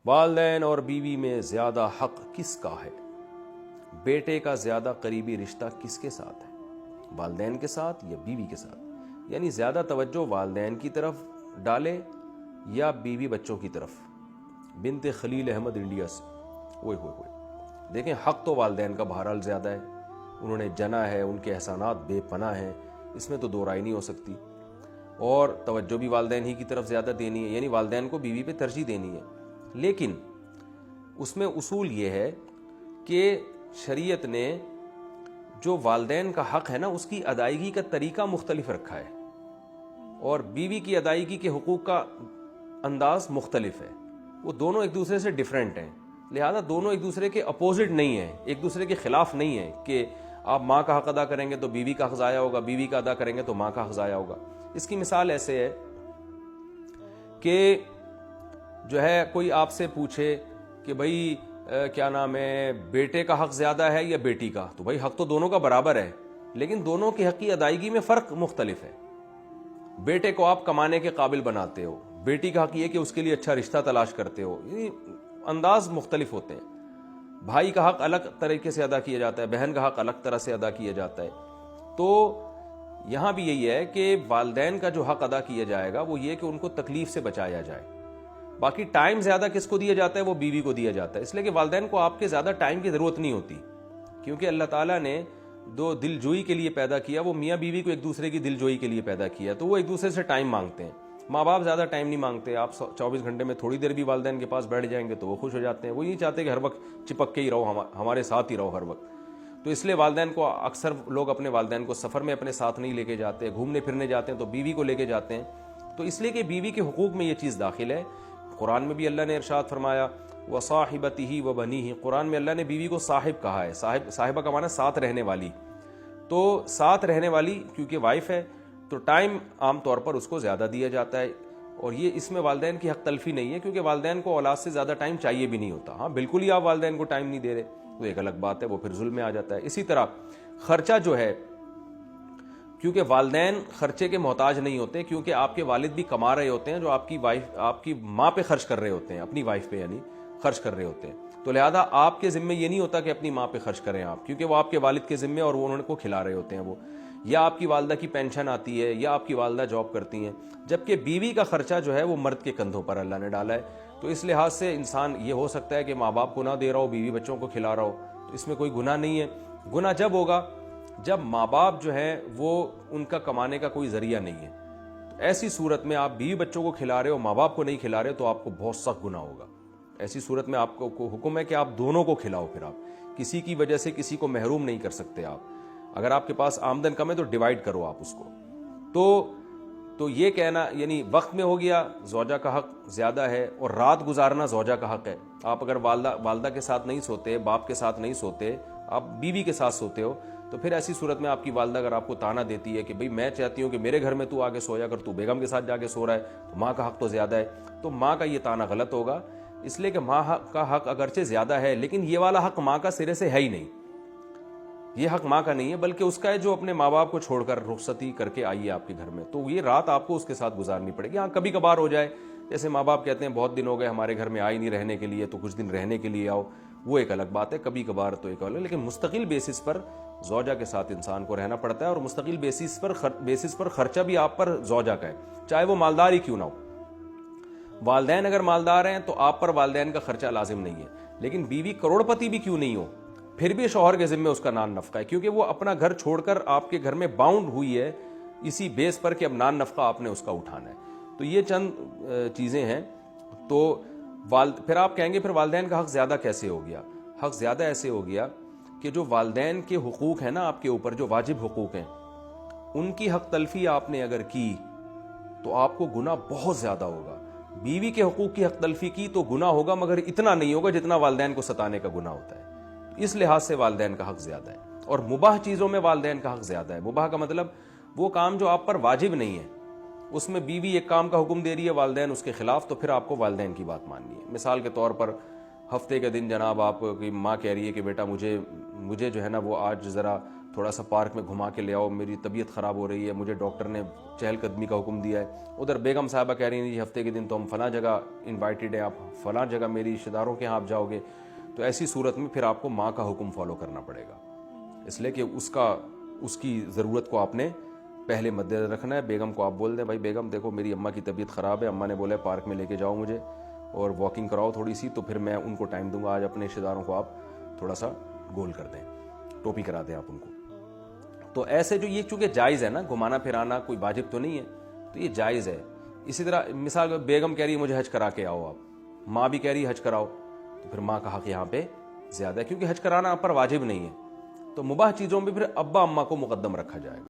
والدین اور بیوی میں زیادہ حق کس کا ہے؟ بیٹے کا زیادہ قریبی رشتہ کس کے ساتھ ہے؟ والدین کے ساتھ یا بیوی کے ساتھ؟ یعنی زیادہ توجہ والدین کی طرف ڈالے یا بیوی بچوں کی طرف؟ بنت خلیل احمد انڈیا سے ہوئے دیکھیں، حق تو والدین کا بہرحال زیادہ ہے، انہوں نے جنا ہے، ان کے احسانات بے پناہ ہیں، اس میں تو دو رائے نہیں ہو سکتی، اور توجہ بھی والدین ہی کی طرف زیادہ دینی ہے، یعنی والدین کو بیوی پہ ترجیح دینی ہے۔ لیکن اس میں اصول یہ ہے کہ شریعت نے جو والدین کا حق ہے نا، اس کی ادائیگی کا طریقہ مختلف رکھا ہے، اور بیوی کی ادائیگی کے حقوق کا انداز مختلف ہے، وہ دونوں ایک دوسرے سے ڈیفرنٹ ہیں، لہذا دونوں ایک دوسرے کے اپوزٹ نہیں ہیں، ایک دوسرے کے خلاف نہیں ہیں کہ آپ ماں کا حق ادا کریں گے تو بیوی کا حق ضائع ہوگا، بیوی کا ادا کریں گے تو ماں کا حق ضائع ہوگا۔ اس کی مثال ایسے ہے کہ جو ہے کوئی آپ سے پوچھے کہ بھائی کیا نام ہے، بیٹے کا حق زیادہ ہے یا بیٹی کا؟ تو بھائی حق تو دونوں کا برابر ہے، لیکن دونوں کی حق کی ادائیگی میں فرق مختلف ہے۔ بیٹے کو آپ کمانے کے قابل بناتے ہو، بیٹی کا حق یہ کہ اس کے لیے اچھا رشتہ تلاش کرتے ہو، یہ انداز مختلف ہوتے ہیں۔ بھائی کا حق الگ طریقے سے ادا کیا جاتا ہے، بہن کا حق الگ طرح سے ادا کیا جاتا ہے۔ تو یہاں بھی یہی ہے کہ والدین کا جو حق ادا کیا جائے گا وہ یہ کہ ان کو تکلیف سے بچایا جائے، باقی ٹائم زیادہ کس کو دیا جاتا ہے؟ وہ بیوی کو دیا جاتا ہے، اس لیے کہ والدین کو آپ کے زیادہ ٹائم کی ضرورت نہیں ہوتی، کیونکہ اللہ تعالیٰ نے دو دل جوئی کے لیے پیدا کیا، وہ میاں بیوی کو ایک دوسرے کی دل جوئی کے لیے پیدا کیا، تو وہ ایک دوسرے سے ٹائم مانگتے ہیں۔ ماں باپ زیادہ ٹائم نہیں مانگتے، آپ 24 گھنٹے میں تھوڑی دیر بھی والدین کے پاس بیٹھ جائیں گے تو وہ خوش ہو جاتے ہیں، وہ نہیں چاہتے کہ ہر وقت چپک کے ہی رہو، ہمارے ساتھ ہی رہو ہر وقت۔ تو اس لیے والدین کو اکثر لوگ اپنے والدین کو سفر میں اپنے ساتھ نہیں لے کے جاتے، گھومنے پھرنے جاتے ہیں تو بیوی کو لے کے جاتے ہیں، تو اس لیے کہ بیوی کے حقوق میں یہ چیز داخل ہے۔ قرآن میں بھی اللہ نے ارشاد فرمایا وصاحبتہ وبنیہ، قرآن میں اللہ نے بیوی کو صاحب کہا ہے، صاحبہ کا معنی ساتھ رہنے والی، تو ساتھ رہنے والی کیونکہ وائف ہے تو ٹائم عام طور پر اس کو زیادہ دیا جاتا ہے، اور یہ اس میں والدین کی حق تلفی نہیں ہے، کیونکہ والدین کو اولاد سے زیادہ ٹائم چاہیے بھی نہیں ہوتا۔ ہاں بالکل ہی آپ والدین کو ٹائم نہیں دے رہے تو ایک الگ بات ہے، وہ پھر ظلم میں آ جاتا ہے۔ اسی طرح خرچہ جو ہے، کیونکہ والدین خرچے کے محتاج نہیں ہوتے، کیونکہ آپ کے والد بھی کما رہے ہوتے ہیں جو آپ کی ماں پہ خرچ کر رہے ہوتے ہیں، اپنی وائف پہ یعنی خرچ کر رہے ہوتے ہیں، تو لہذا آپ کے ذمے یہ نہیں ہوتا کہ اپنی ماں پہ خرچ کریں آپ، کیونکہ وہ آپ کے والد کے ذمے اور وہ انہوں کو کھلا رہے ہوتے ہیں، وہ یا آپ کی والدہ کی پینشن آتی ہے یا آپ کی والدہ جاب کرتی ہیں، جبکہ بیوی کا خرچہ جو ہے وہ مرد کے کندھوں پر اللہ نے ڈالا ہے۔ تو اس لحاظ سے انسان یہ ہو سکتا ہے کہ ماں باپ کو نہ دے رہا ہو، بیوی بچوں کو کھلا رہا ہو، تو اس میں کوئی گناہ نہیں ہے۔ گناہ جب ہوگا جب ماں باپ جو ہیں وہ ان کا کمانے کا کوئی ذریعہ نہیں ہے، تو ایسی صورت میں آپ بیوی بچوں کو کھلا رہے ہو، ماں باپ کو نہیں کھلا رہے، تو آپ کو بہت سخت گناہ ہوگا۔ ایسی صورت میں آپ کو حکم ہے کہ آپ دونوں کو کھلاؤ، پھر آپ کسی کی وجہ سے کسی کو محروم نہیں کر سکتے۔ آپ اگر آپ کے پاس آمدن کم ہے تو ڈیوائیڈ کرو آپ اس کو۔ تو یہ کہنا یعنی وقت میں ہو گیا زوجہ کا حق زیادہ ہے، اور رات گزارنا زوجہ کا حق ہے۔ آپ اگر والدہ کے ساتھ نہیں سوتے، باپ کے ساتھ نہیں سوتے، آپ بیوی کے ساتھ سوتے ہو، تو پھر ایسی صورت میں آپ کی والدہ اگر آپ کو تانا دیتی ہے کہ بھئی میں چاہتی ہوں کہ میرے گھر میں تو آگے سویا اگر تو بیگم کے ساتھ جا کے سو رہا ہے، تو ماں کا حق تو زیادہ ہے، تو ماں کا یہ تانا غلط ہوگا، اس لیے کہ ماں کا حق اگرچہ زیادہ ہے لیکن یہ والا حق ماں کا سرے سے ہے ہی نہیں، یہ حق ماں کا نہیں ہے بلکہ اس کا ہے جو اپنے ماں باپ کو چھوڑ کر رخصتی کر کے آئی ہے آپ کے گھر میں، تو یہ رات آپ کو اس کے ساتھ گزارنی پڑے گی۔ ہاں کبھی کبھار ہو جائے، جیسے ماں باپ کہتے ہیں بہت دن ہو گئے ہمارے گھر میں آئی نہیں رہنے کے لیے، تو کچھ دن رہنے کے لیے آؤ، وہ ایک الگ بات ہے، کبھی کبھار تو ایک الگ، لیکن مستقل بیسس پر زوجہ کے ساتھ انسان کو رہنا پڑتا ہے، اور مستقل بیسس پر خرچہ بھی آپ پر زوجہ کا ہے، چاہے وہ مالدار ہی کیوں نہ ہو۔ والدین اگر مالدار ہیں تو آپ پر والدین کا خرچہ لازم نہیں ہے، لیکن بیوی کروڑ پتی بھی کیوں نہیں ہو، پھر بھی شوہر کے ذمہ اس کا نان نفقہ ہے، کیونکہ وہ اپنا گھر چھوڑ کر آپ کے گھر میں باؤنڈ ہوئی ہے اسی بیس پر کہ اب نان نفقہ آپ نے اس کا اٹھانا ہے۔ تو یہ چند چیزیں ہیں۔ تو پھر آپ کہیں گے پھر والدین کا حق زیادہ کیسے ہو گیا؟ حق زیادہ ایسے ہو گیا کہ جو والدین کے حقوق ہیں نا آپ کے اوپر، جو واجب حقوق ہیں، ان کی حق تلفی آپ نے اگر کی تو آپ کو گناہ بہت زیادہ ہوگا۔ بیوی کے حقوق کی حق تلفی کی تو گناہ ہوگا، مگر اتنا نہیں ہوگا جتنا والدین کو ستانے کا گناہ ہوتا ہے، اس لحاظ سے والدین کا حق زیادہ ہے۔ اور مباح چیزوں میں والدین کا حق زیادہ ہے۔ مباح کا مطلب وہ کام جو آپ پر واجب نہیں ہے، اس میں بیوی ایک کام کا حکم دے رہی ہے، والدین اس کے خلاف، تو پھر آپ کو والدین کی بات ماننی ہے۔ مثال کے طور پر ہفتے کے دن جناب آپ کی ماں کہہ رہی ہے کہ بیٹا مجھے جو ہے نا وہ آج ذرا تھوڑا سا پارک میں گھما کے لے آؤ، میری طبیعت خراب ہو رہی ہے، مجھے ڈاکٹر نے چہل قدمی کا حکم دیا ہے، ادھر بیگم صاحبہ کہہ رہی ہیں جی ہفتے کے دن تو ہم فلاں جگہ انوائٹیڈ ہیں، آپ فلاں جگہ میری رشتہ داروں کے ہاں آپ جاؤ گے، تو ایسی صورت میں پھر آپ کو ماں کا حکم فالو کرنا پڑے گا، اس لیے کہ اس کی ضرورت کو آپ نے پہلے مد نظر رکھنا ہے۔ بیگم کو آپ بول دیں بھائی بیگم دیکھو میری اماں کی طبیعت خراب ہے، اماں نے بولا ہے پارک میں لے کے جاؤ مجھے اور واکنگ کراؤ تھوڑی سی، تو پھر میں ان کو ٹائم دوں گا، آج اپنے رشتہ داروں کو آپ تھوڑا سا گول کر دیں، ٹوپی کرا دیں آپ ان کو۔ تو ایسے جو یہ چونکہ جائز ہے نا، گھمانا پھرانا کوئی واجب تو نہیں ہے، تو یہ جائز ہے۔ اسی طرح مثال بیگم کہہ رہی ہے مجھے حج کرا کے آؤ، آپ ماں بھی کہہ رہی ہے حج کراؤ، تو پھر ماں کا حق یہاں پہ زیادہ ہے، کیونکہ حج کرانا آپ پر واجب نہیں ہے، تو مباح چیزوں میں پھر ابا اماں کو مقدم رکھا جائے گا۔